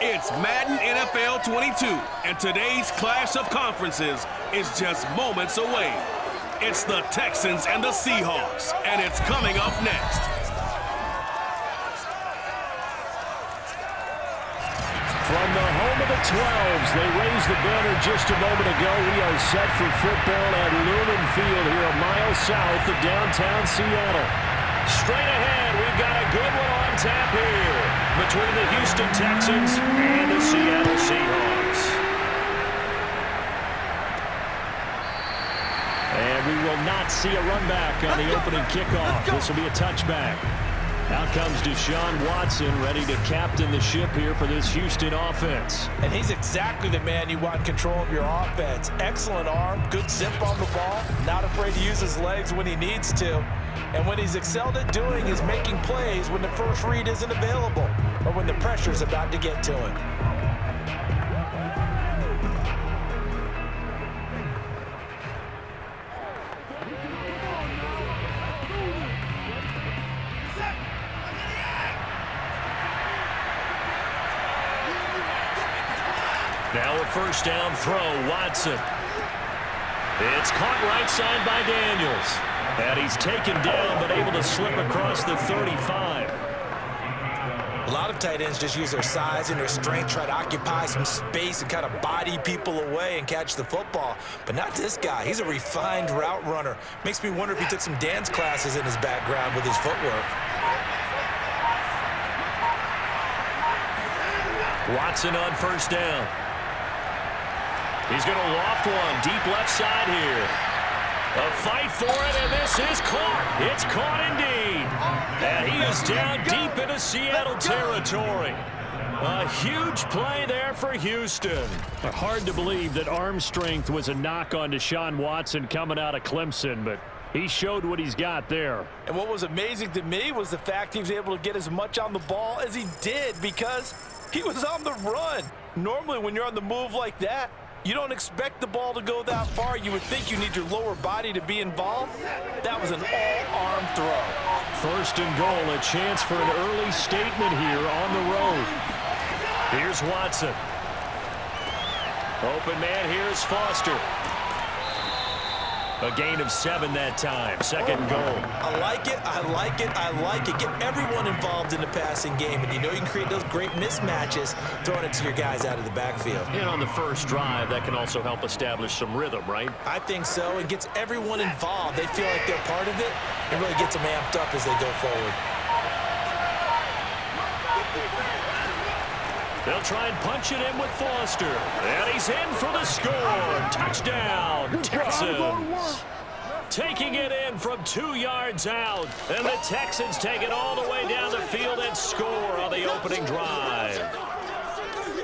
It's Madden NFL 22, and today's clash of conferences is just moments away. It's the Texans and the Seahawks, and it's coming up next. From the home of the 12s, they raised the banner just a moment ago. We are set for football at Lumen Field here a mile south of downtown Seattle. Straight ahead, we've got a good one on tap here between the Houston Texans and the Seattle Seahawks. And we will not see a run back on the opening kickoff. This will be a touchback. Out comes Deshaun Watson, ready to captain the ship here for this Houston offense. And he's exactly the man you want in control of your offense. Excellent arm, good zip on the ball, not afraid to use his legs when he needs to. And what he's excelled at doing is making plays when the first read isn't available or when the pressure's about to get to him. Now a first down throw, Watson. It's caught right side by Daniels. And he's taken down, but able to slip across the 35. A lot of tight ends just use their size and their strength, try to occupy some space and kind of body people away and catch the football. But not this guy. He's a refined route runner. Makes me wonder if he took some dance classes in his background with his footwork. Watson on first down. He's going to loft one deep left side here. A fight for it, and this is caught. It's caught indeed. And he is down deep into Seattle territory. A huge play there for Houston. Hard to believe that arm strength was a knock on Deshaun Watson coming out of Clemson, but he showed what he's got there. And what was amazing to me was the fact he was able to get as much on the ball as he did because he was on the run. Normally when you're on the move like that, you don't expect the ball to go that far. You would think you need your lower body to be involved. That was an all-arm throw. First and goal, a chance for an early statement here on the road. Here's Watson. Open man, here's Foster. A gain of 7 that time. Second goal. I like it, I like it, I like it. Get everyone involved in the passing game, and you know you can create those great mismatches throwing it to your guys out of the backfield. And on the first drive, that can also help establish some rhythm, right? I think so. It gets everyone involved. They feel like they're part of it. It really gets them amped up as they go forward. They'll try and punch it in with Foster. And he's in for the score. Touchdown, Texans. Taking it in from 2 yards out. And the Texans take it all the way down the field and score on the opening drive.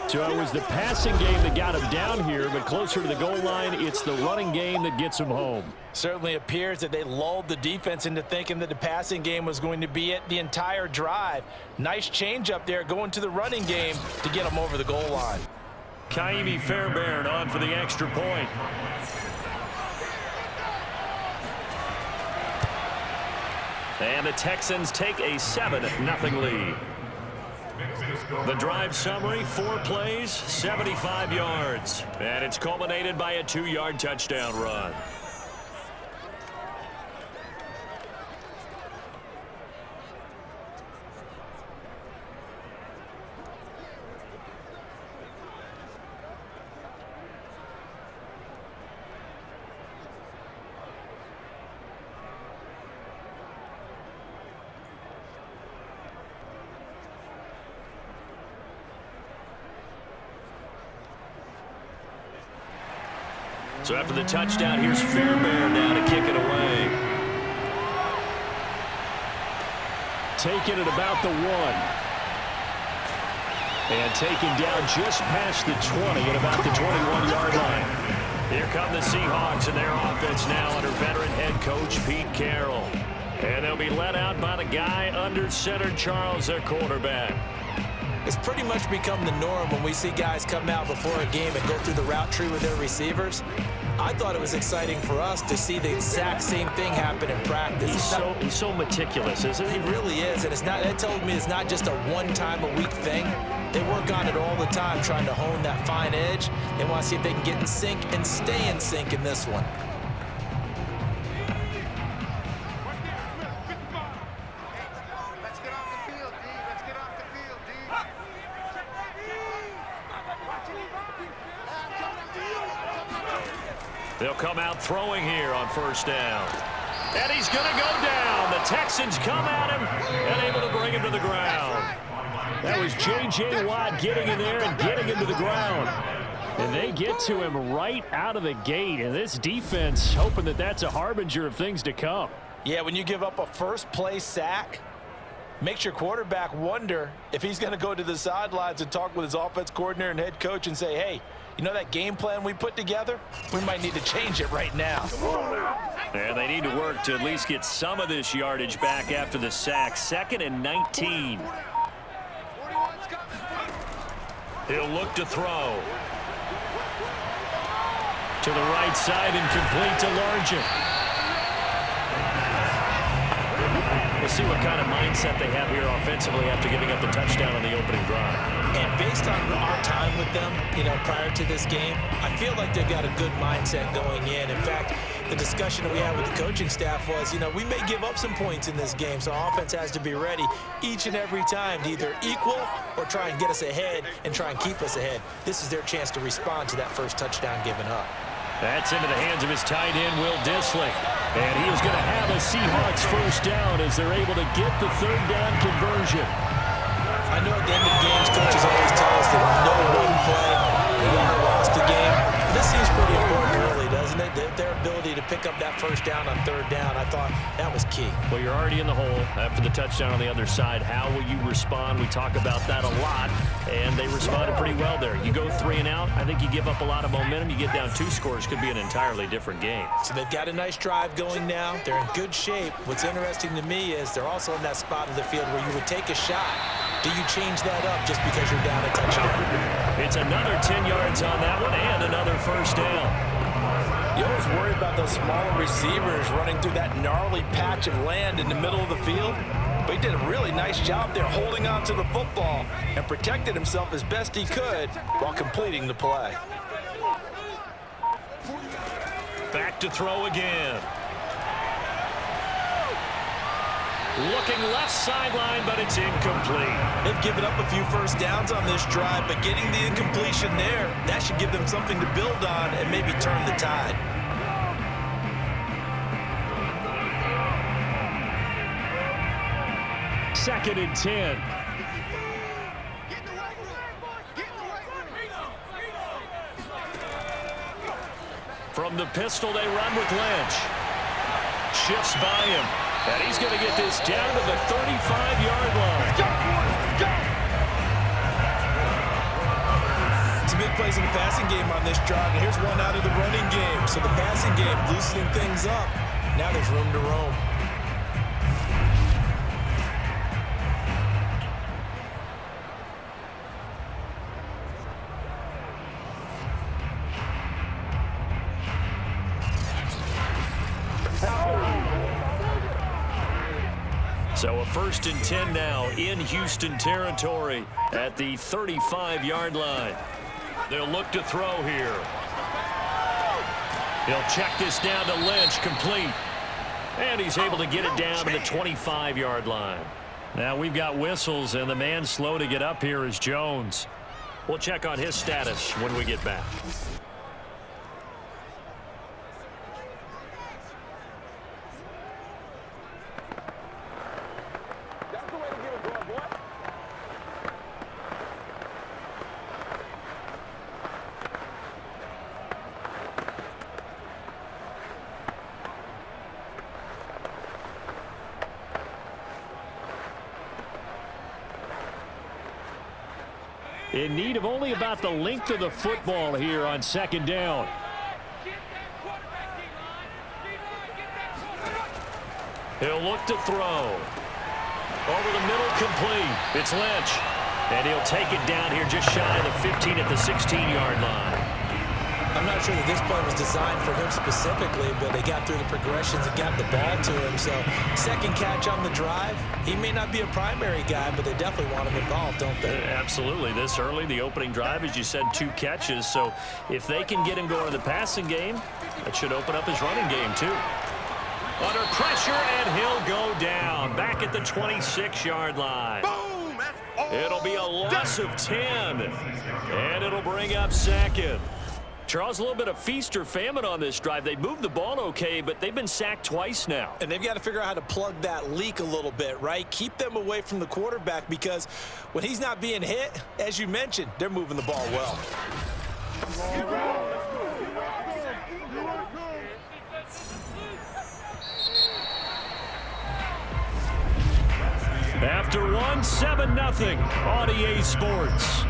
So it was the passing game that got him down here, but closer to the goal line, it's the running game that gets him home. Certainly appears that they lulled the defense into thinking that the passing game was going to be it the entire drive. Nice change up there going to the running game to get them over the goal line. Kaimi Fairbairn on for the extra point. And the Texans take a 7-0 lead. The drive summary, 4 plays, 75 yards. And it's culminated by a 2-yard touchdown run. So after the touchdown, here's Fairbairn now to kick it away. Taking it about the 1. And taken down just past the 20 at about the 21-yard line. Here come the Seahawks and their offense now under veteran head coach Pete Carroll. And they'll be led out by the guy under center, Charles, their quarterback. It's pretty much become the norm when we see guys come out before a game and go through the route tree with their receivers. I thought it was exciting for us to see the exact same thing happen in practice. He's so meticulous, isn't he? He really is, and it tells me it's not just a one-time-a-week thing. They work on it all the time, trying to hone that fine edge. They want to see if they can get in sync and stay in sync in this one. They'll come out throwing here on first down. And he's going to go down. The Texans come at him and able to bring him to the ground. That was J.J. Watt getting in there and getting him to the ground. And they get to him right out of the gate. And this defense hoping that that's a harbinger of things to come. Yeah, when you give up a first-play sack, makes your quarterback wonder if he's going to go to the sidelines and talk with his offense coordinator and head coach and say, hey, you know that game plan we put together? We might need to change it right now. And they need to work to at least get some of this yardage back after the sack. 2nd and 19. He'll look to throw. To the right side and complete to Largent. We'll see what kind of mindset they have here offensively after giving up the touchdown on the opening drive. And based on our time with them, prior to this game, I feel like they've got a good mindset going in. In fact, the discussion that we had with the coaching staff was, we may give up some points in this game, so our offense has to be ready each and every time to either equal or try and get us ahead and try and keep us ahead. This is their chance to respond to that first touchdown given up. That's into the hands of his tight end, Will Dissling. And he is going to have a Seahawks first down as they're able to get the 3rd down conversion. I know at the end of games, coaches always tell us that no one play won or lost a game. This seems pretty important early, doesn't it? Their ability to pick up that first down on 3rd down, I thought that was key. Well, you're already in the hole after the touchdown on the other side. How will you respond? We talk about that a lot, and they responded pretty well there. You go 3 and out, I think you give up a lot of momentum. You get down 2 scores, could be an entirely different game. So they've got a nice drive going now. They're in good shape. What's interesting to me is they're also in that spot of the field where you would take a shot. Do you change that up just because you're down a touchdown? It's another 10 yards on that one and another first down. You always worry about those smaller receivers running through that gnarly patch of land in the middle of the field. But he did a really nice job there holding on to the football and protected himself as best he could while completing the play. Back to throw again. Looking left sideline, but it's incomplete. They've given up a few first downs on this drive, but getting the incompletion there, that should give them something to build on and maybe turn the tide. Second and 10. From the pistol, they run with Lynch. Shifts by him. And he's going to get this down to the 35-yard line. Some big plays in the passing game on this drive, and here's one out of the running game. So the passing game loosening things up. Now there's room to roam. So a 1st and 10 now in Houston territory at the 35-yard line. They'll look to throw here. He'll check this down to Lynch, complete. And he's able to get it down to the 25-yard line. Now we've got whistles, and the man slow to get up here is Jones. We'll check on his status when we get back. In need of only about the length of the football here on 2nd down. He'll look to throw. Over the middle, complete. It's Lynch. And he'll take it down here just shy of the 15 at the 16-yard line. I'm not sure that this play was designed for him specifically, but they got through the progressions and got the ball to him. So second catch on the drive. He may not be a primary guy, but they definitely want him involved, don't they? Absolutely. This early, the opening drive, as you said, 2 catches. So if they can get him going in the passing game, that should open up his running game too. Under pressure, and he'll go down. Back at the 26-yard line. Boom! It'll be a loss of 10. And it'll bring up second. Charles, a little bit of feast or famine on this drive. They moved the ball okay, but they've been sacked twice now. And they've got to figure out how to plug that leak a little bit, right? Keep them away from the quarterback, because when he's not being hit, as you mentioned, they're moving the ball well. After one, 7-0 on EA Sports.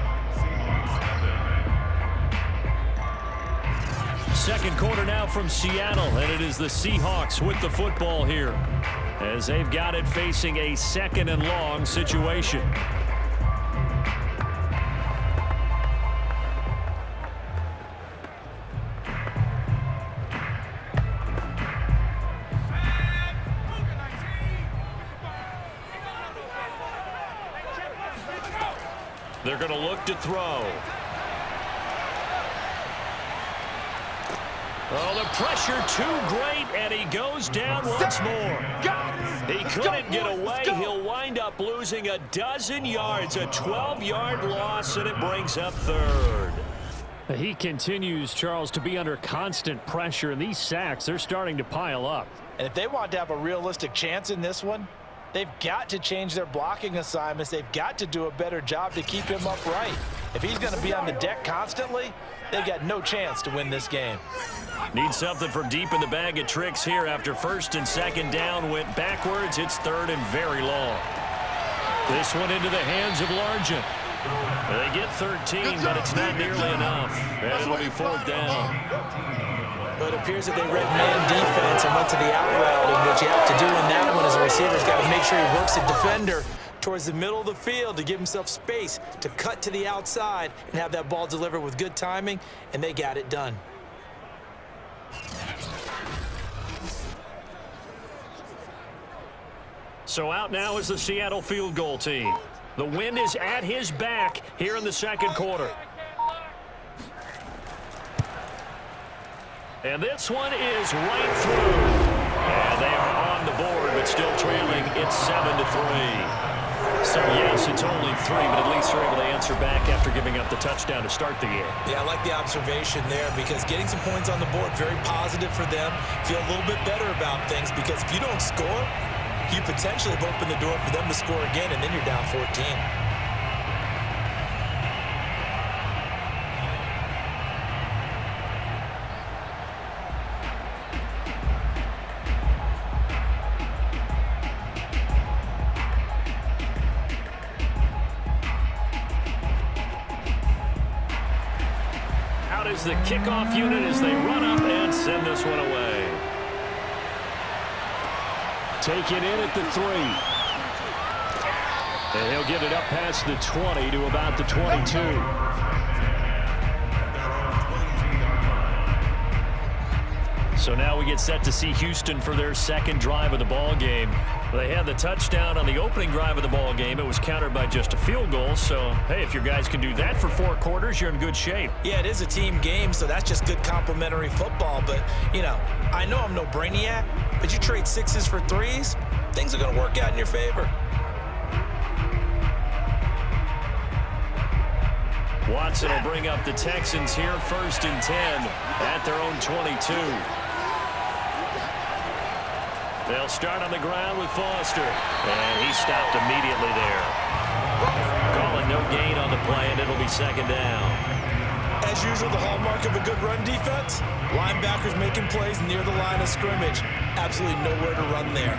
Second quarter now from Seattle, and it is the Seahawks with the football here as they've got it facing a 2nd and long situation. They're going to look to throw. Oh, the pressure too great, and he goes down once more. He couldn't get away. He'll wind up losing a dozen yards, a 12-yard loss, and it brings up 3rd. He continues, Charles, to be under constant pressure, and these sacks, they're starting to pile up. And if they want to have a realistic chance in this one, they've got to change their blocking assignments. They've got to do a better job to keep him upright. If he's going to be on the deck constantly, they've got no chance to win this game. Need something from deep in the bag of tricks here after 1st and 2nd down went backwards. It's 3rd and very long. This one into the hands of Largent. They get 13, but it's not nearly enough. And it'll be 4th down. But it appears that they read man defense and went to the out route, and what you have to do in that one as a receiver's got to make sure he works the defender towards the middle of the field to give himself space to cut to the outside and have that ball delivered with good timing, and they got it done. So out now is the Seattle field goal team. The wind is at his back here in the 2nd quarter. And this one is right through. And they are on the board, but still trailing. It's 7-3. So, yes, it's only 3, but at least they're able to answer back after giving up the touchdown to start the game. Yeah, I like the observation there, because getting some points on the board, very positive for them. Feel a little bit better about things, because if you don't score, you potentially have opened the door for them to score again, and then you're down 14. Is the kickoff unit as they run up and send this one away. Take it in at the 3. And he'll get it up past the 20 to about the 22. So now we get set to see Houston for their 2nd drive of the ball game. They had the touchdown on the opening drive of the ball game. It was countered by just a field goal. So, hey, if your guys can do that for 4 quarters, you're in good shape. Yeah, it is a team game, so that's just good complementary football. But, you know, I know I'm no brainiac, but you trade 6s for 3s, things are going to work out in your favor. Watson will bring up the Texans here, 1st and 10 at their own 22. They'll start on the ground with Foster, and he stopped immediately there. Calling no gain on the play, and it'll be 2nd down. As usual, the hallmark of a good run defense, linebackers making plays near the line of scrimmage. Absolutely nowhere to run there.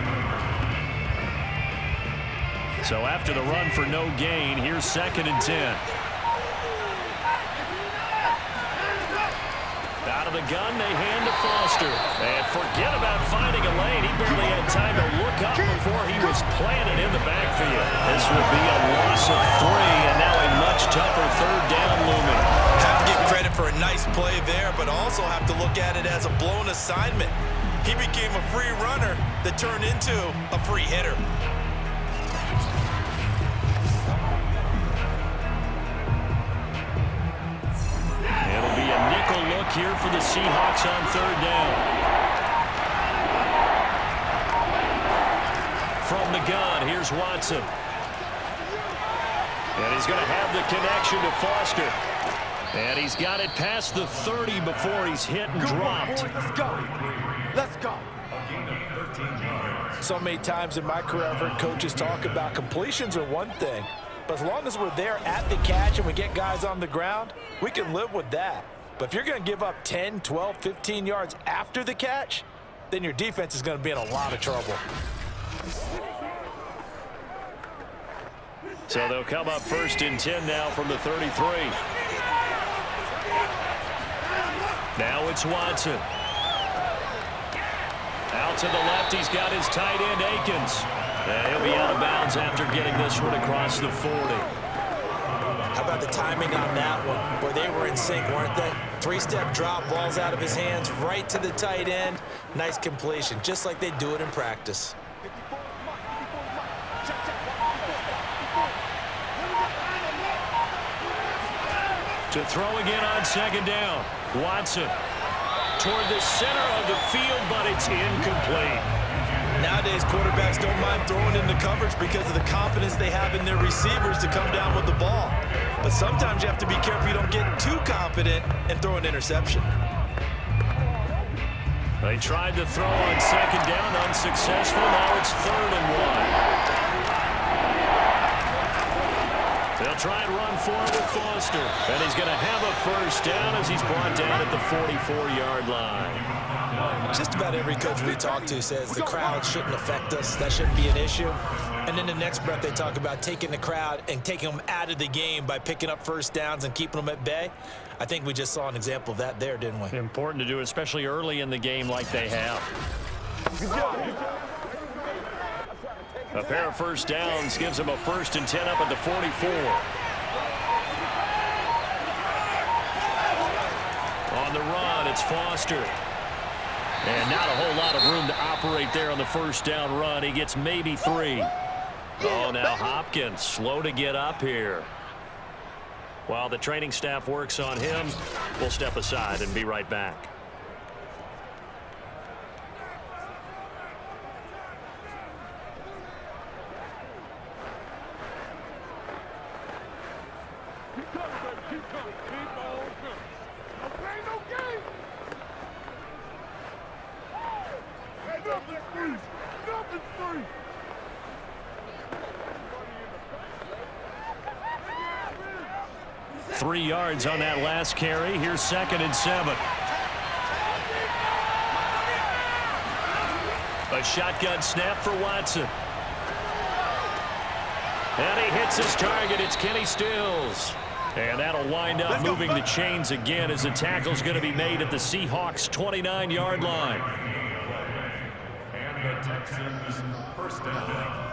So after the run for no gain, here's 2nd and 10. Out of the gun, they hand to Foster. And forget about finding a lane. He barely had time to look up before he was planted in the backfield. This would be a loss of 3, and now a much tougher 3rd down looming. Have to give credit for a Nice play there, but also have to look at it as a blown assignment. He became a free runner that turned into a free hitter. It'll be a nickel look here for the Seahawks on third down. From the gun, here's Watson. And he's going to have the connection to Foster. And he's got it past the 30 before he's hit and dropped. Let's go. Let's go. So many times in my career, I've heard coaches talk about completions are one thing. But as long as we're there at the catch and we get guys on the ground, we can live with that. But if you're going to give up 10, 12, 15 yards after the catch, then your defense is going to be in a lot of trouble. So they'll come up first and 10 now from the 33. Now it's Watson. Out to the left, he's got his tight end, Akins. He'll be out of bounds after getting this one across the 40. How about the timing on that one? Boy, they were in sync, weren't they? Three-step drop, balls out of his hands, right to the tight end. Nice completion, just like they do it in practice. To throw again on second down. Watson toward the center of the field, but it's incomplete. Nowadays, quarterbacks don't mind throwing into coverage because of the confidence they have in their receivers to come down with the ball. But sometimes you have to be careful you don't get too confident and throw an interception. They tried to throw on second down, unsuccessful. Now it's 3rd and 1. They'll try and run forward with Foster. And he's going to have a first down as he's brought down at the 44-yard line. Just about every coach we talk to says the crowd shouldn't affect us. That shouldn't be an issue. And then the next breath they talk about taking the crowd and taking them out of the game by picking up first downs and keeping them at bay. I think we just saw an example of that there, didn't we? Important to do, especially early in the game like they have. A pair of first downs gives them a 1st and 10 up at the 44. On the run, it's Foster. And not a whole lot of room to operate there on the first down run. He gets maybe 3. Oh, now Hopkins slow to get up here. While the training staff works on him, we'll step aside and be right back. Keep coming. Keep on. Okay, no game. Hey, nothing's free. Nothing's free. 3 yards on that last carry. Here's 2nd and 7. A shotgun snap for Watson. And he hits his target. It's Kenny Stills. And that'll wind up moving the chains again as the tackle's going to be made at the Seahawks' 29-yard line. And the Texans first down.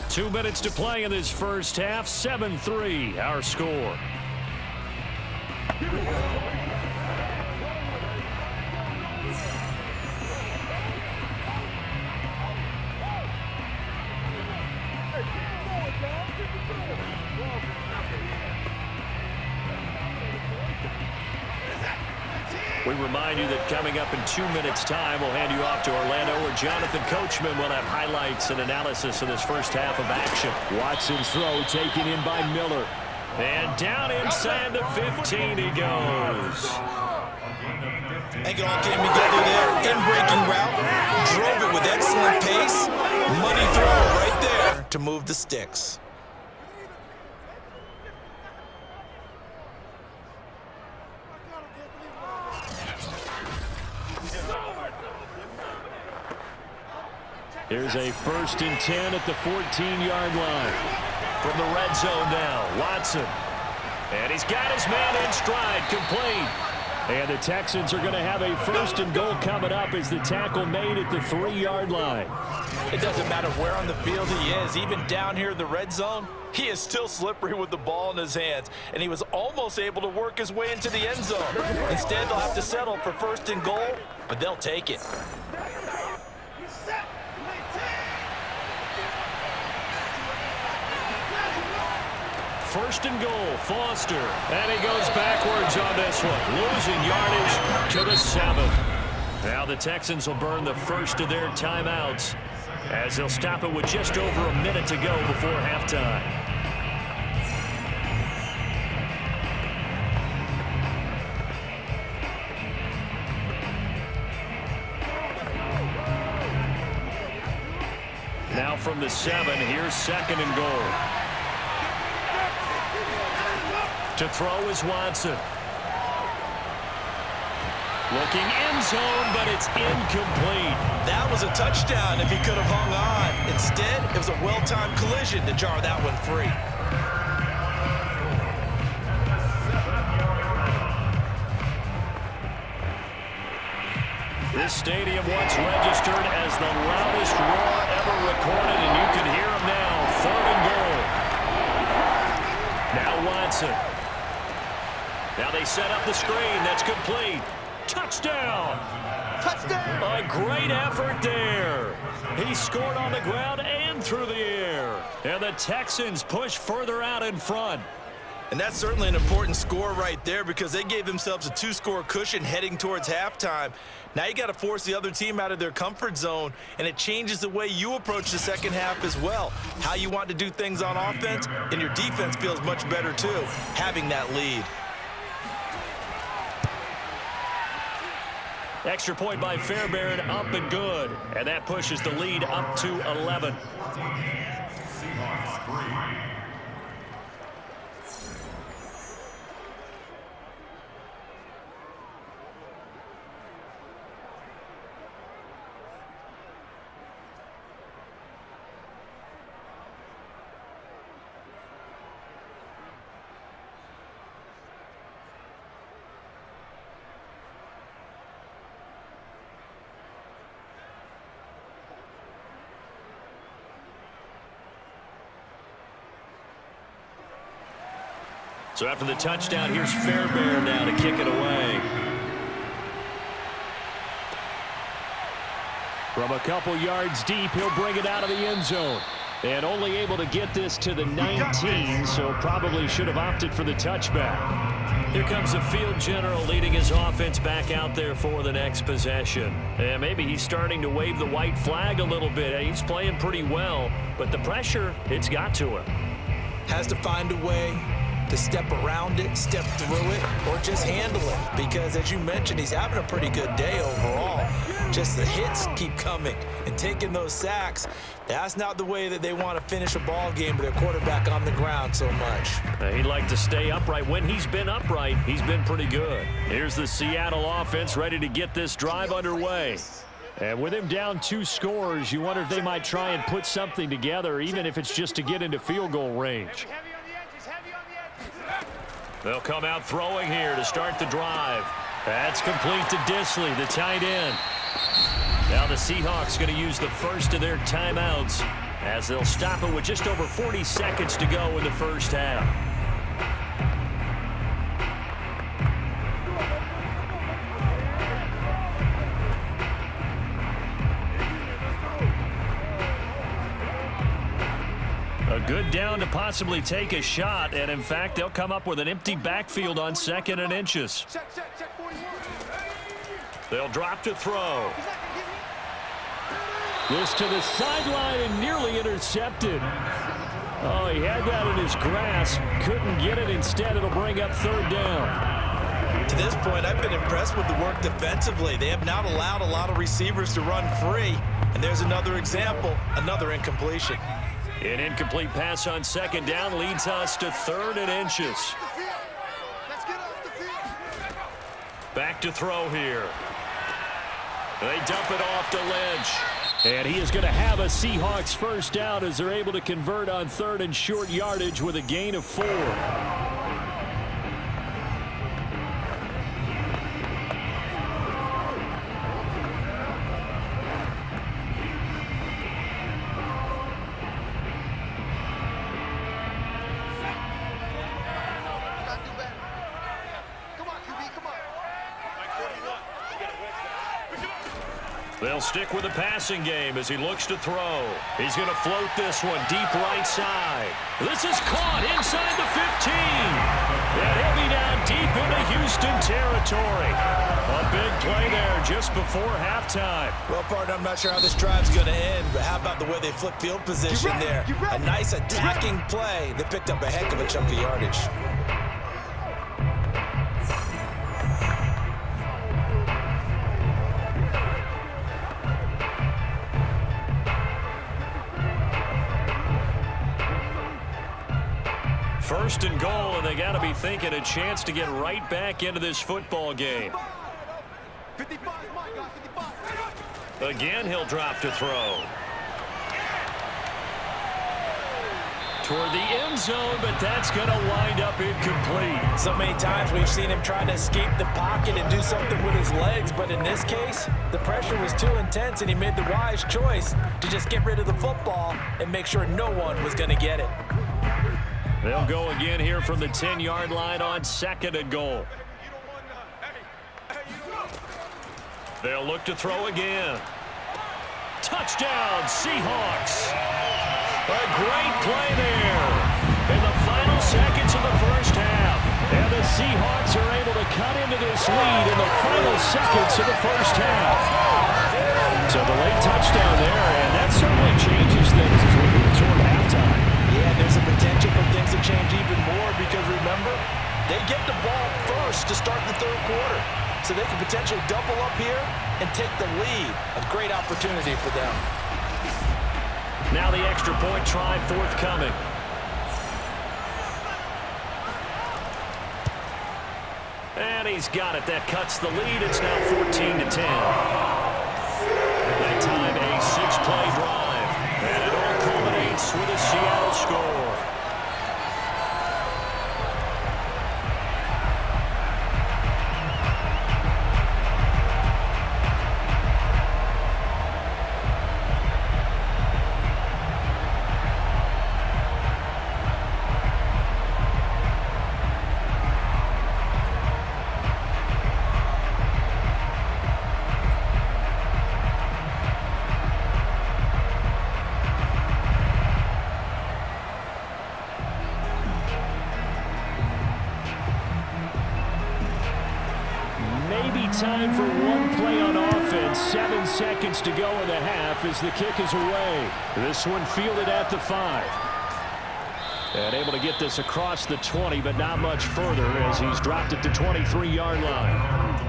Two minutes to play in this first half. 7-3, our score. We remind you that coming up in 2 minutes' time, we'll hand you off to Orlando, where Jonathan Coachman will have highlights and analysis of this first half of action. Watson's throw taken in by Miller. And down inside the 15 he goes. It all came together there. In-breaking route. Drove it with excellent pace. Money throw right there to move the sticks. Here's a 1st and 10 at the 14-yard line. From the red zone now, Watson. And he's got his man in stride, complete. And the Texans are going to have a 1st and goal coming up as the tackle made at the 3-yard line. It doesn't matter where on the field he is, even down here in the red zone, he is still slippery with the ball in his hands, and he was almost able to work his way into the end zone. Instead, they'll have to settle for 1st and goal, but they'll take it. First and goal, Foster. And he goes backwards on this one, losing yardage to the 7. Now the Texans will burn the first of their timeouts as they'll stop it with just over a minute to go before halftime. Now from the 7, here's 2nd and goal. To throw is Watson. Looking end zone, but it's incomplete. That was a touchdown if he could have hung on. Instead, it was a well-timed collision to jar that one free. This stadium once registered as the loudest roar ever recorded, and you can hear him now. 3rd and goal. Now Watson. Now they set up the screen. That's complete. Touchdown! Touchdown! A great effort there. He scored on the ground and through the air. And the Texans push further out in front. And that's certainly an important score right there because they gave themselves a 2-score cushion heading towards halftime. Now you got to force the other team out of their comfort zone, and it changes the way you approach the second half as well. How you want to do things on offense, and your defense feels much better too, having that lead. Extra point by Fairbairn, up and good. And that pushes the lead up to 11. Seahawks 3. So after the touchdown, here's Fairbairn now to kick it away. From a couple yards deep, he'll bring it out of the end zone. And only able to get this to the 19, so probably should have opted for the touchback. Here comes the field general leading his offense back out there for the next possession. And maybe he's starting to wave the white flag a little bit. He's playing pretty well, but the pressure, it's got to him. Has to find a way to step around it, step through it, or just handle it. Because as you mentioned, he's having a pretty good day overall. Just the hits keep coming and taking those sacks. That's not the way that they want to finish a ball game with their quarterback on the ground so much. He'd like to stay upright. When he's been upright, he's been pretty good. Here's the Seattle offense ready to get this drive underway. And with him down 2 scores, you wonder if they might try and put something together, even if it's just to get into field goal range. They'll come out throwing here to start the drive. That's complete to Easley, the tight end. Now the Seahawks going to use the first of their timeouts as they'll stop it with just over 40 seconds to go in the first half. A good down to possibly take a shot, and in fact, they'll come up with an empty backfield on 2nd and inches. They'll drop to throw. This to the sideline and nearly intercepted. Oh, he had that in his grasp. Couldn't get it. Instead, it'll bring up 3rd down. To this point, I've been impressed with the work defensively. They have not allowed a lot of receivers to run free. And there's another example, another incompletion. An incomplete pass on 2nd down leads us to 3rd and inches. Back to throw here. They dump it off to Lynch. And he is going to have a Seahawks first down as they're able to convert on 3rd and short yardage with a gain of 4. They'll stick with the passing game as he looks to throw. He's going to float this one deep right side. This is caught inside the 15. And he'll be down deep into Houston territory. A big play there just before halftime. Well, partner, I'm not sure how this drive's going to end, but how about the way they flip field position there? A nice attacking play. They picked up a heck of a chunk of yardage. First and goal, and they got to be thinking a chance to get right back into this football game. Again, he'll drop to throw. Toward the end zone, but that's going to wind up incomplete. So many times we've seen him try to escape the pocket and do something with his legs, but in this case, the pressure was too intense, and he made the wise choice to just get rid of the football and make sure no one was going to get it. They'll go again here from the 10-yard line on second and goal. They'll look to throw again. Touchdown, Seahawks. A great play there in the final seconds of the first half. And the Seahawks are able to cut into this lead in the final seconds of the first half. So the late touchdown there, and that certainly changes things as we move toward halftime. Yeah, there's a potential for things to change even more because, remember, they get the ball first to start the third quarter. So they can potentially double up here and take the lead. A great opportunity for them. Now the extra point try forthcoming. And he's got it. That cuts the lead. It's now 14-10. That time a 6-play drive. And it all culminates with a Seattle score. Time for one play on offense. 7 seconds to go in the half as the kick is away. This one fielded at the 5. And able to get this across the 20, but not much further as he's dropped it to 23-yard line.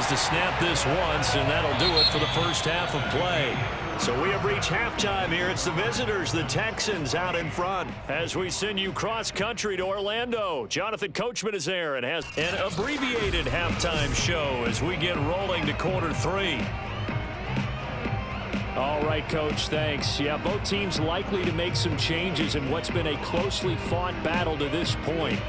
To snap this once, and that'll do it for the first half of play. So we have reached halftime here. It's the visitors, the Texans, out in front. As we send you cross-country to Orlando, Jonathan Coachman is there and has an abbreviated halftime show as we get rolling to quarter 3. All right, Coach, thanks. Yeah, both teams likely to make some changes in what's been a closely fought battle to this point.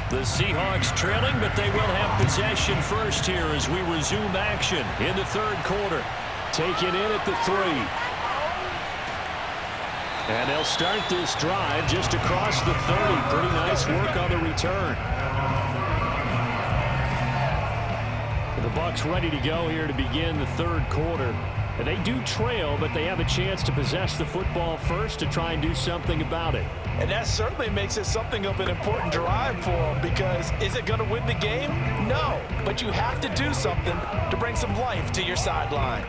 The Seahawks trailing, but they will have possession first here as we resume action in the third quarter. Taken in at the 3. And they'll start this drive just across the 30. Pretty nice work on the return. The Bucs ready to go here to begin the third quarter. And they do trail, but they have a chance to possess the football first to try and do something about it. And that certainly makes it something of an important drive for them because is it going to win the game? No, but you have to do something to bring some life to your sideline.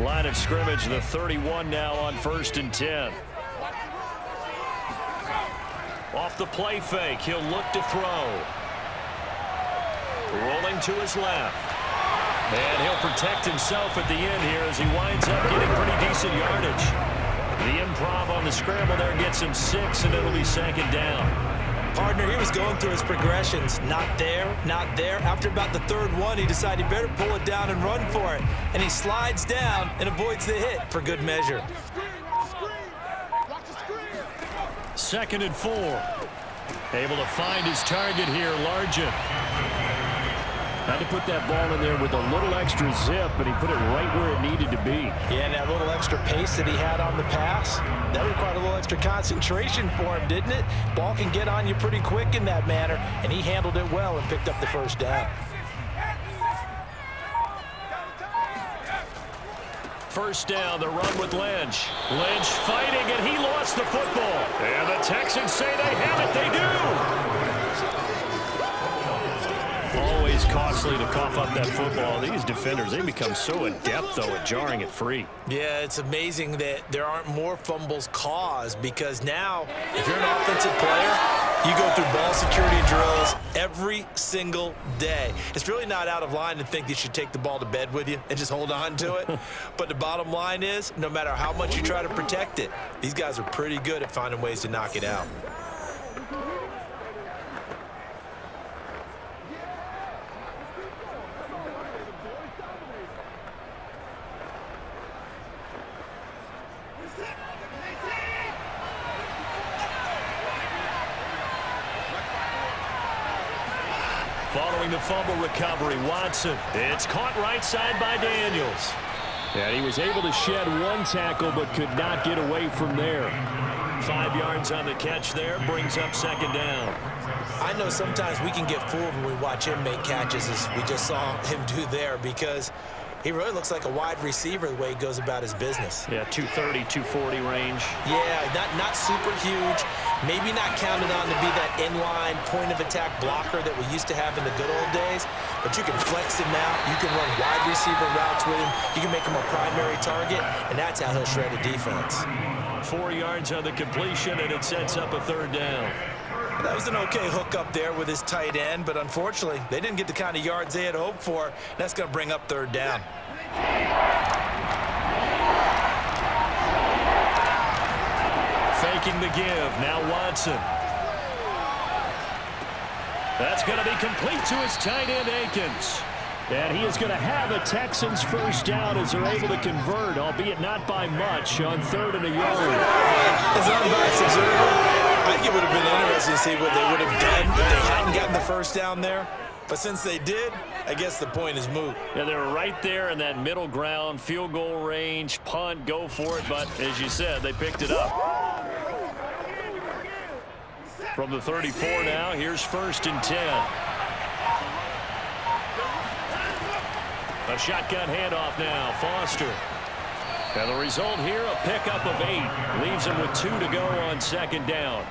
Line of scrimmage, the 31 now on 1st and 10. Off the play fake, he'll look to throw. Rolling to his left. And he'll protect himself at the end here as he winds up getting pretty decent yardage. The improv on the scramble there gets him 6, and it'll be 2nd down. Partner, he was going through his progressions. Not there, not there. After about the 3rd one, he decided he better pull it down and run for it. And he slides down and avoids the hit for good measure. 2nd and 4. Able to find his target here, Largent. Had to put that ball in there with a little extra zip, but he put it right where it needed to be. Yeah, and that little extra pace that he had on the pass, that required a little extra concentration for him, didn't it? Ball can get on you pretty quick in that manner, and he handled it well and picked up the 1st down. 1st down, the run with Lynch. Lynch fighting, and he lost the football. And the Texans say they have it. They do. Always costly to cough up that football. These defenders, they become so adept, though, at jarring it free. Yeah, it's amazing that there aren't more fumbles caused, because now, if you're an offensive player, you go through ball security drills every single day. It's really not out of line to think you should take the ball to bed with you and just hold on to it. But the bottom line is, no matter how much you try to protect it, these guys are pretty good at finding ways to knock it out. Following the fumble recovery, Watson. It's caught right side by Daniels. And he was able to shed one tackle, but could not get away from there. 5 yards on the catch there, brings up 2nd down. I know sometimes we can get fooled when we watch him make catches, as we just saw him do there, because he really looks like a wide receiver the way he goes about his business. Yeah, 230, 240 range. Yeah, not super huge. Maybe not counted on to be that inline point-of-attack blocker that we used to have in the good old days, but you can flex him out. You can run wide receiver routes with him. You can make him a primary target, and that's how he'll shred a defense. 4 yards on the completion, and it sets up a 3rd down. That was an okay hook up there with his tight end, but unfortunately, they didn't get the kind of yards they had hoped for. That's going to bring up 3rd down. Faking the give. Now Watson. That's going to be complete to his tight end, Akins. And he is going to have a Texans 1st down as they're able to convert, albeit not by much, on 3rd and a yard. As an unbiased observer, I think it would have been interesting to see what they would have done if they hadn't gotten the 1st down there. But since they did, I guess the point is moot. Yeah, they were right there in that middle ground, field goal range, punt, go for it. But as you said, they picked it up. From the 34 now, here's 1st and 10. A shotgun handoff now, Foster. And the result here, a pickup of 8. Leaves him with 2 to go on 2nd down.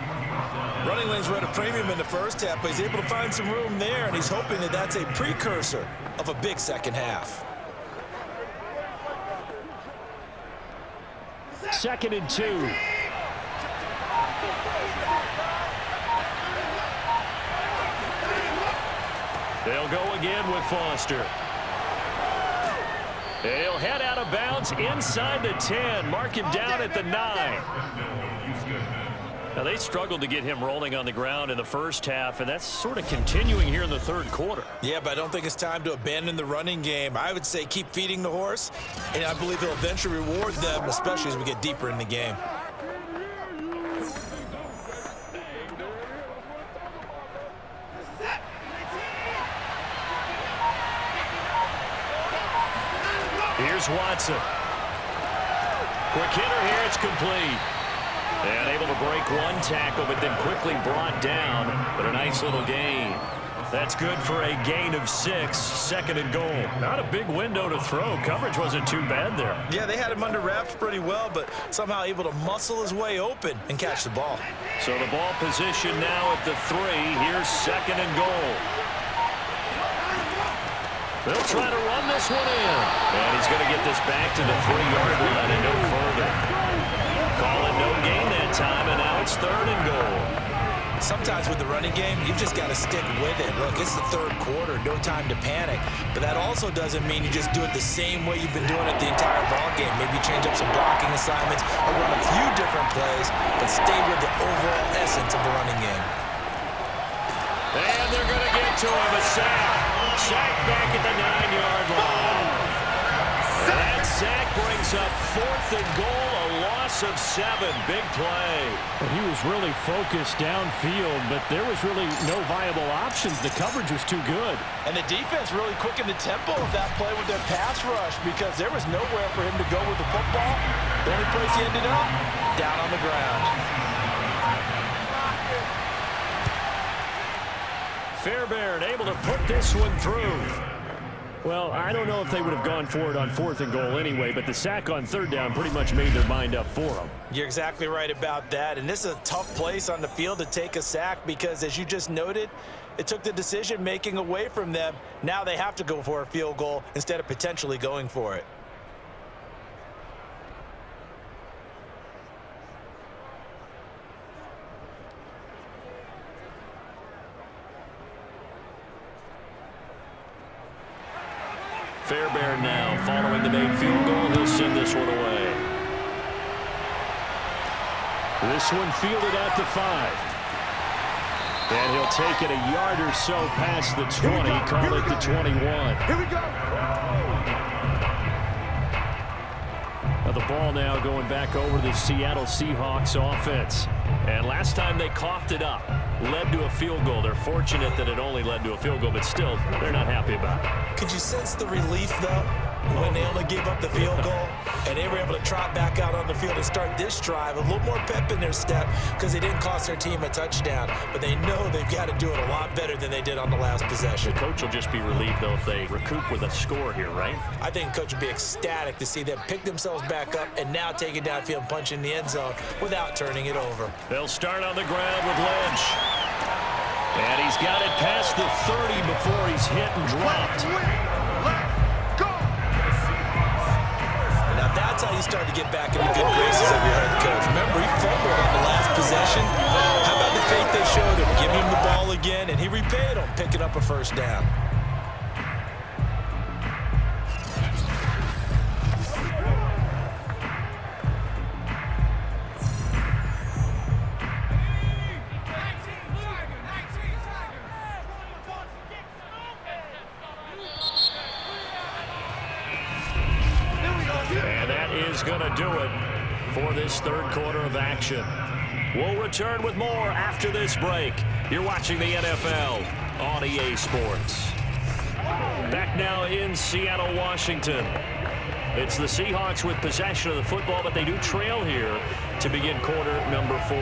Running lanes were at a premium in the 1st half, but he's able to find some room there, and he's hoping that that's a precursor of a big 2nd half. 2nd and 2. They'll go again with Foster. He'll head out of bounds inside the 10. Mark him down at the 9. Now, they struggled to get him rolling on the ground in the 1st half, and that's sort of continuing here in the 3rd quarter. Yeah, but I don't think it's time to abandon the running game. I would say keep feeding the horse, and I believe he'll eventually reward them, especially as we get deeper in the game. Here's Watson. Quick hitter here, it's complete. And able to break one tackle, but then quickly brought down. But a nice little gain. That's good for a gain of 6, 2nd and goal. Not a big window to throw. Coverage wasn't too bad there. Yeah, they had him under wraps pretty well, but somehow able to muscle his way open and catch the ball. So the ball position now at the 3. Here's 2nd and goal. They'll try to run this one in. And he's going to get this back to the 3-yard line and no further. Call it no gain that time, and now it's 3rd and goal. Sometimes with the running game, you've just got to stick with it. Look, it's the 3rd quarter, no time to panic. But that also doesn't mean you just do it the same way you've been doing it the entire ball game. Maybe change up some blocking assignments or run a few different plays, but stay with the overall essence of the running game. And they're going to get to him, a sack. Sack back at the 9-yard line. That sack brings up 4th and goal, a loss of 7. Big play. Well, he was really focused downfield, but there was really no viable options. The coverage was too good. And the defense really quickened the tempo of that play with their pass rush because there was nowhere for him to go with the football. The only place he ended up, down on the ground. Fairbairn able to put this one through. Well, I don't know if they would have gone for it on 4th and goal anyway, but the sack on 3rd down pretty much made their mind up for them. You're exactly right about that, and this is a tough place on the field to take a sack because, as you just noted, it took the decision-making away from them. Now they have to go for a field goal instead of potentially going for it. Fairbairn now following the made field goal. He'll send this one away. This one fielded at the 5. And he'll take it a yard or so past the 20, call it the 21. Here we go. Now the ball now going back over the Seattle Seahawks offense. And last time they coughed it up, led to a field goal. They're fortunate that it only led to a field goal, but still, they're not happy about it. Could you sense the relief, though, when they only gave up the field goal and they were able to trot back out on the field and start this drive? A little more pep in their step because they didn't cost their team a touchdown, but they know they've got to do it a lot better than they did on the last possession. The coach will just be relieved, though, if they recoup with a score here, right? I think the coach would be ecstatic to see them pick themselves back up and now take it downfield and punch in the end zone without turning it over. They'll start on the ground with Lynch. And he's got it past the 30 before he's hit and dropped. Let's go. Now that's how you start to get back in the good graces of your head coach. Remember, he fumbled on the last possession. How about the faith they showed him, giving him the ball again, and he repaid him, picking up a 1st down. Going to do it for this 3rd quarter of action. We'll return with more after this break. You're watching the NFL on EA Sports. Back now in Seattle, Washington. It's the Seahawks with possession of the football, but they do trail here to begin quarter number 4.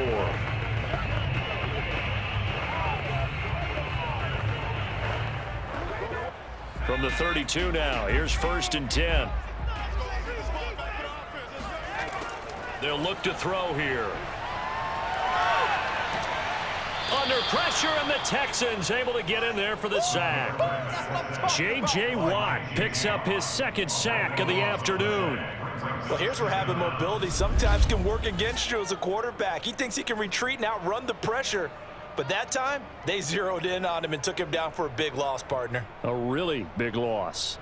From the 32 now, here's 1st and 10. They'll look to throw here. Under pressure, and the Texans able to get in there for the sack. J.J. Watt picks up his 2nd sack of the afternoon. Well, here's where having mobility sometimes can work against you as a quarterback. He thinks he can retreat and outrun the pressure. But that time, they zeroed in on him and took him down for a big loss, partner. A really big loss.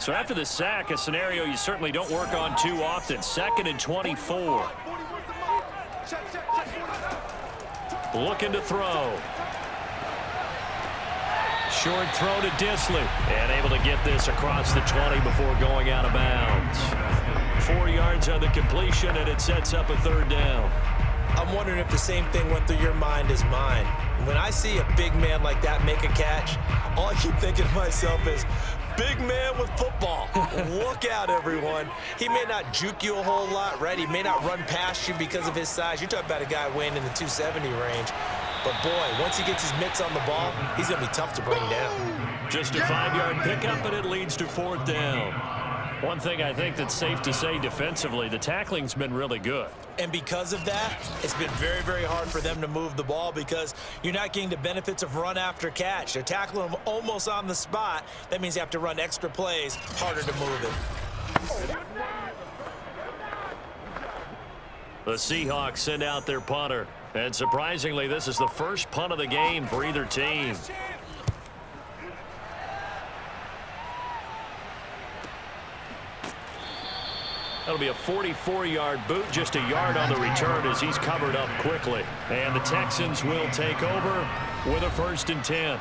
So after the sack, a scenario you certainly don't work on too often. 2nd and 24. Looking to throw. Short throw to Easley. And able to get this across the 20 before going out of bounds. 4 yards on the completion, and it sets up a 3rd down. I'm wondering if the same thing went through your mind as mine. When I see a big man like that make a catch, all I keep thinking to myself is, big man with football. Look out, everyone. He may not juke you a whole lot, right? He may not run past you because of his size. You're talking about a guy weighing in the 270 range. But, boy, once he gets his mitts on the ball, he's going to be tough to bring down. Just a 5-yard pickup, and it leads to 4th down. One thing I think that's safe to say defensively, the tackling's been really good. And because of that, it's been very, very hard for them to move the ball because you're not getting the benefits of run after catch. They're tackling them almost on the spot. That means you have to run extra plays, harder to move it. The Seahawks send out their punter. And surprisingly, this is the first punt of the game for either team. That'll be a 44-yard boot, just a yard on the return as he's covered up quickly. And the Texans will take over with a 1st and 10.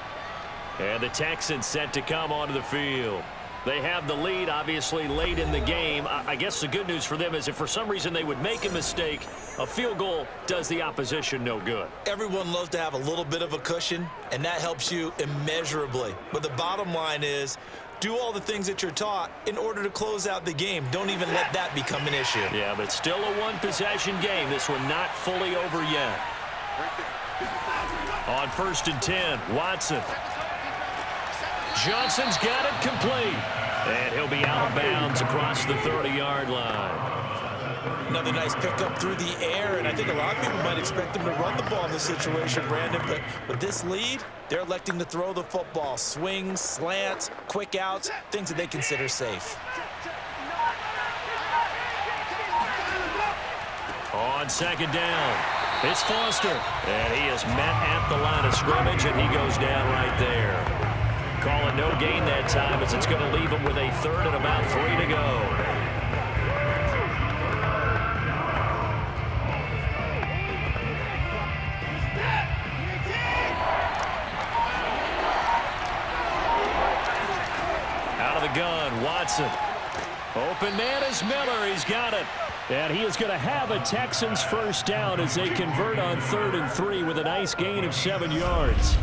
And the Texans set to come onto the field. They have the lead, obviously, late in the game. I guess the good news for them is if for some reason they would make a mistake, a field goal does the opposition no good. Everyone loves to have a little bit of a cushion, and that helps you immeasurably. But the bottom line is, do all the things that you're taught in order to close out the game. Don't even let that become an issue. Yeah, but still a one-possession game. This one not fully over yet. On 1st and 10, Watson. Johnson's got it complete. And he'll be out of bounds across the 30-yard line. Another nice pickup through the air, and I think a lot of people might expect them to run the ball in this situation, Brandon, but with this lead, they're electing to throw the football. Swings, slants, quick outs, things that they consider safe. On 2nd down, it's Foster. And he is met at the line of scrimmage, and he goes down right there. Calling no gain that time as it's going to leave him with a 3rd and about 3 to go. Gun, Watson. Open man is Miller. He's got it. And he is going to have a Texans 1st down as they convert on 3rd and 3 with a nice gain of 7 yards.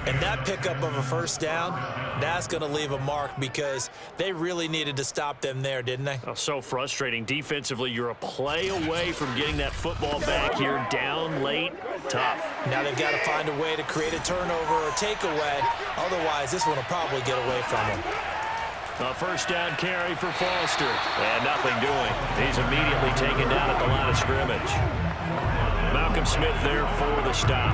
And that pickup of a 1st down, that's going to leave a mark because they really needed to stop them there, didn't they? Oh, so frustrating. Defensively, you're a play away from getting that football back here down late. Tough. Now they've got to find a way to create a turnover or takeaway. Otherwise, this one will probably get away from them. A 1st down carry for Foster. And nothing doing. He's immediately taken down at the line of scrimmage. Malcolm Smith there for the stop.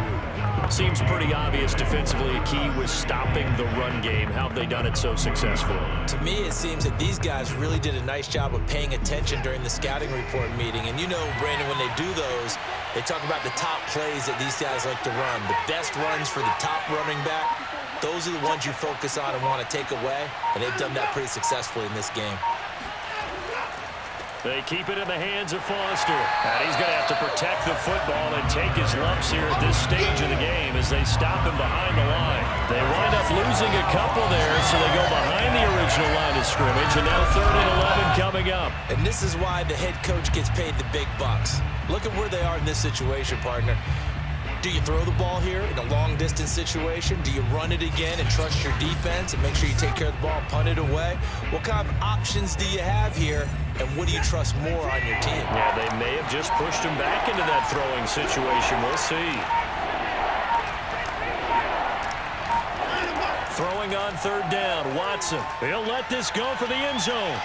Seems pretty obvious defensively a key was stopping the run game. How have they done it so successfully? To me, it seems that these guys really did a nice job of paying attention during the scouting report meeting. And you know, Brandon, when they do those, they talk about the top plays that these guys like to run. The best runs for the top running back. Those are the ones you focus on and want to take away, and they've done that pretty successfully in this game. They keep it in the hands of Foster. And he's going to have to protect the football and take his lumps here at this stage of the game as they stop him behind the line. They wind up losing a couple there, so they go behind the original line of scrimmage, and now 3rd and 11 coming up. And this is why the head coach gets paid the big bucks. Look at where they are in this situation, partner. Do you throw the ball here in a long-distance situation? Do you run it again and trust your defense and make sure you take care of the ball and punt it away? What kind of options do you have here, and what do you trust more on your team? Yeah, they may have just pushed him back into that throwing situation. We'll see. Throwing on 3rd down, Watson. He'll let this go for the end zone.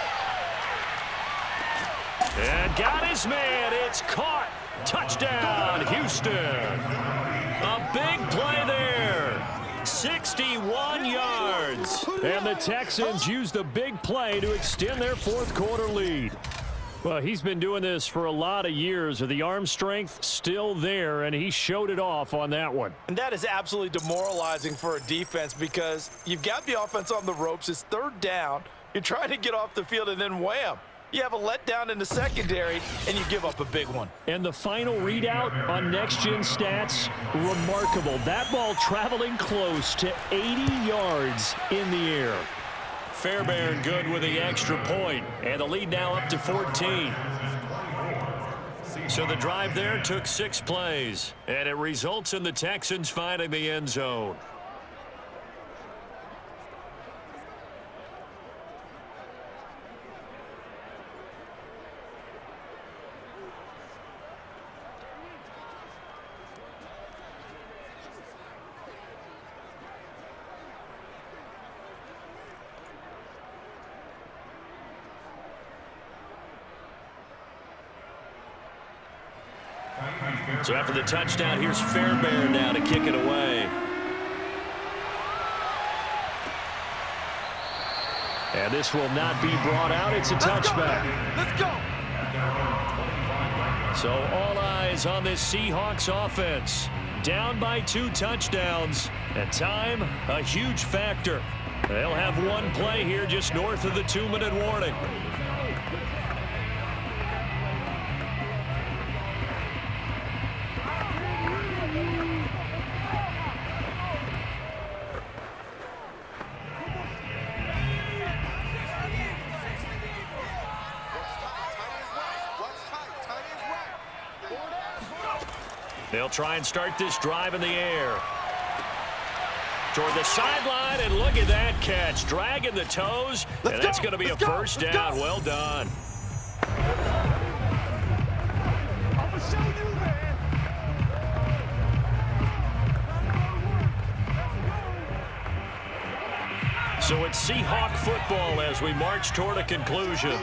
And got his man. It's caught. Touchdown, Houston. A big play there. 61 yards. And the Texans use the big play to extend their 4th quarter lead. Well, he's been doing this for a lot of years. The arm strength still there, and he showed it off on that one. And that is absolutely demoralizing for a defense because you've got the offense on the ropes. It's 3rd down. You're trying to get off the field, and then wham. You have a letdown in the secondary, and you give up a big one. And the final readout on next-gen stats, remarkable. That ball traveling close to 80 yards in the air. Fairbairn good with the extra point, and the lead now up to 14. So the drive there took 6 plays, and it results in the Texans finding the end zone. So after the touchdown, here's Fairbairn now to kick it away. And this will not be brought out. It's a touchback. Let's go. So all eyes on this Seahawks offense. Down by 2 touchdowns. And time, a huge factor. They'll have one play here just north of the 2-minute warning. They'll try and start this drive in the air. Toward the sideline, and look at that catch. Dragging the toes, and that's going to be a first down. Well done. I'm going to show you, man. So it's Seahawk football as we march toward a conclusion.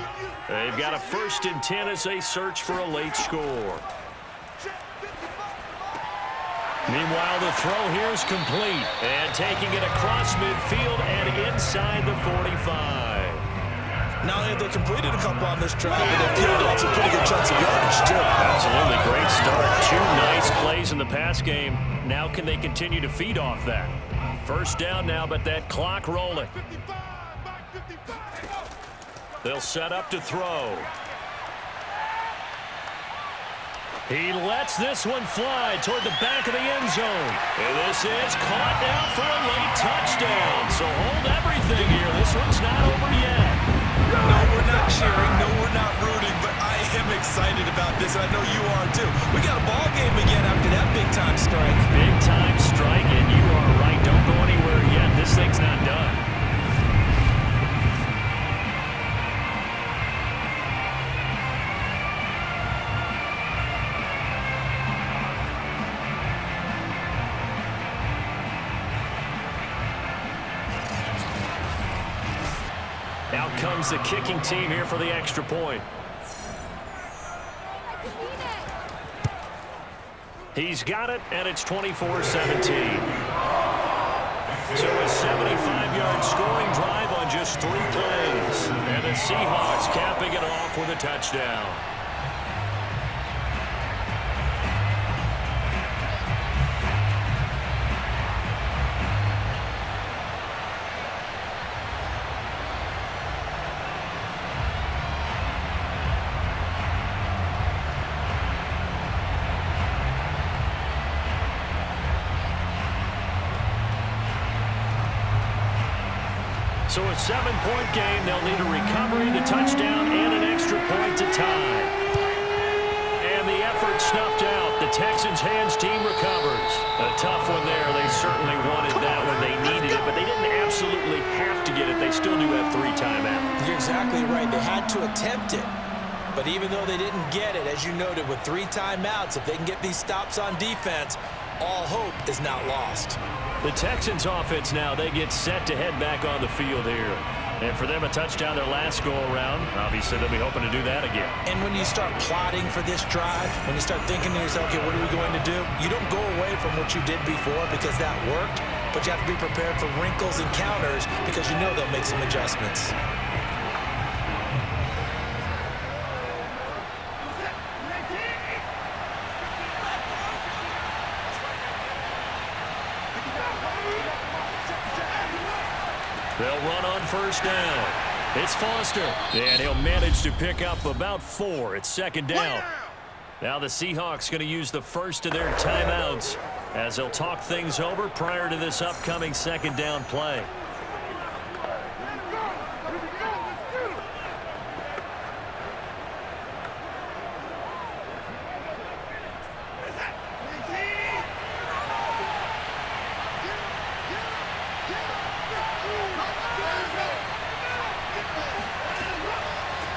They've got a 1st and 10 as they search for a late score. Meanwhile, the throw here is complete. And taking it across midfield and inside the 45. Not only have they completed a couple on this drive, but they've peeled off some pretty good chunks of yardage, too. Absolutely great start. 2 nice plays in the pass game. Now can they continue to feed off that? First down now, but that clock rolling. They'll set up to throw. He lets this one fly toward the back of the end zone. And this is caught now for a late touchdown. So hold everything here. This one's not over yet. No, we're not cheering. No, we're not rooting. But I am excited about this, and I know you are too. We got a ball game again after that big-time strike. Big-time strike, and you are right. Don't go anywhere yet. This thing's not done. Out comes the kicking team here for the extra point. He's got it, and it's 24-17. So a 75-yard scoring drive on just 3 plays. And the Seahawks capping it off with a touchdown. So a 7-point game. They'll need a recovery, the touchdown, and an extra point to tie. And the effort snuffed out. The Texans' hands team recovers. A tough one there. They certainly wanted that when they needed it, but they didn't absolutely have to get it. They still do have 3 timeouts. You're exactly right. They had to attempt it. But even though they didn't get it, as you noted, with 3 timeouts, if they can get these stops on defense, all hope is not lost. The Texans offense now, they get set to head back on the field here. And for them, a touchdown their last go-around. Obviously, they'll be hoping to do that again. And when you start plotting for this drive, when you start thinking to yourself, okay, what are we going to do? You don't go away from what you did before because that worked, but you have to be prepared for wrinkles and counters because you know they'll make some adjustments. They'll run on first down. It's Foster. And he'll manage to pick up about 4. It's 2nd down. Now the Seahawks going to use the first of their timeouts as they'll talk things over prior to this upcoming 2nd down play.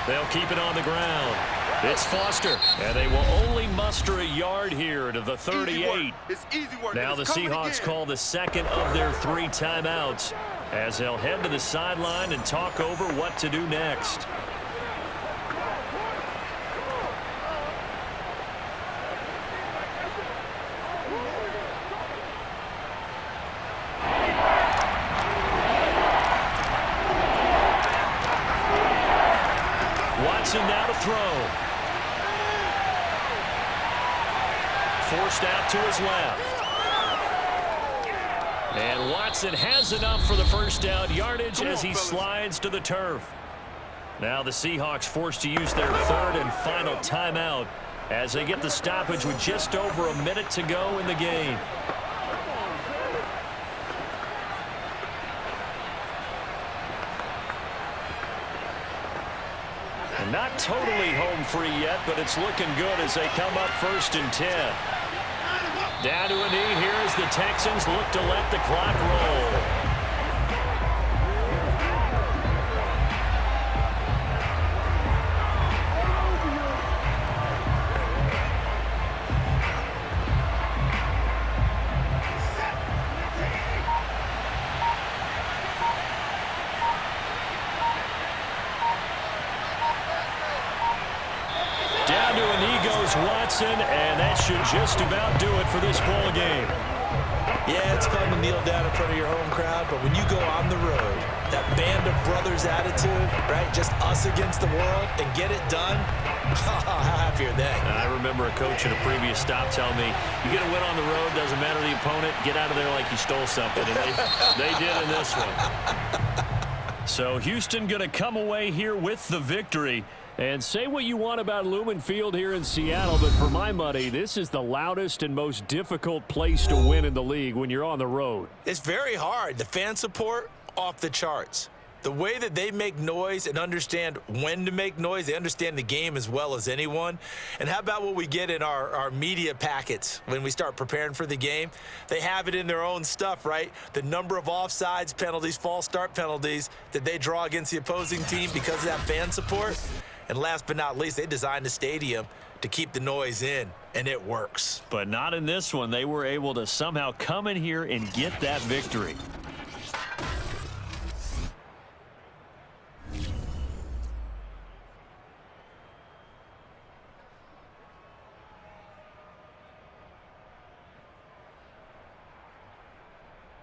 They'll keep it on the ground. It's Foster, and they will only muster a yard here to the 38. Now the Seahawks call the 2nd of their 3 timeouts as they'll head to the sideline and talk over what to do next. throw. Forced out to his left. And Watson has enough for the first down yardage as he slides to the turf. Now the Seahawks forced to use their third and final timeout as they get the stoppage with just over a minute to go in the game. And not totally home free yet, but it's looking good as they come up 1st and 10. Down to a knee here as the Texans look to let the clock roll. Down to a knee goes Watson, and that should just about do it for this ball game. Yeah, it's fun to kneel down in front of your home crowd, but when you go on the road, that band of brothers attitude, right, just us against the world, and get it done, how happy are they? I remember a coach at a previous stop telling me, you get a win on the road, doesn't matter the opponent, get out of there like you stole something, and they did in this one. So Houston going to come away here with the victory. And say what you want about Lumen Field here in Seattle, but for my money, this is the loudest and most difficult place to win in the league when you're on the road. It's very hard. The fan support, off the charts. The way that they make noise and understand when to make noise, they understand the game as well as anyone. And how about what we get in our media packets when we start preparing for the game? They have it in their own stuff, right? The number of offsides penalties, false start penalties that they draw against the opposing team because of that fan support. And last but not least, they designed the stadium to keep the noise in, and it works. But not in this one. They were able to somehow come in here and get that victory.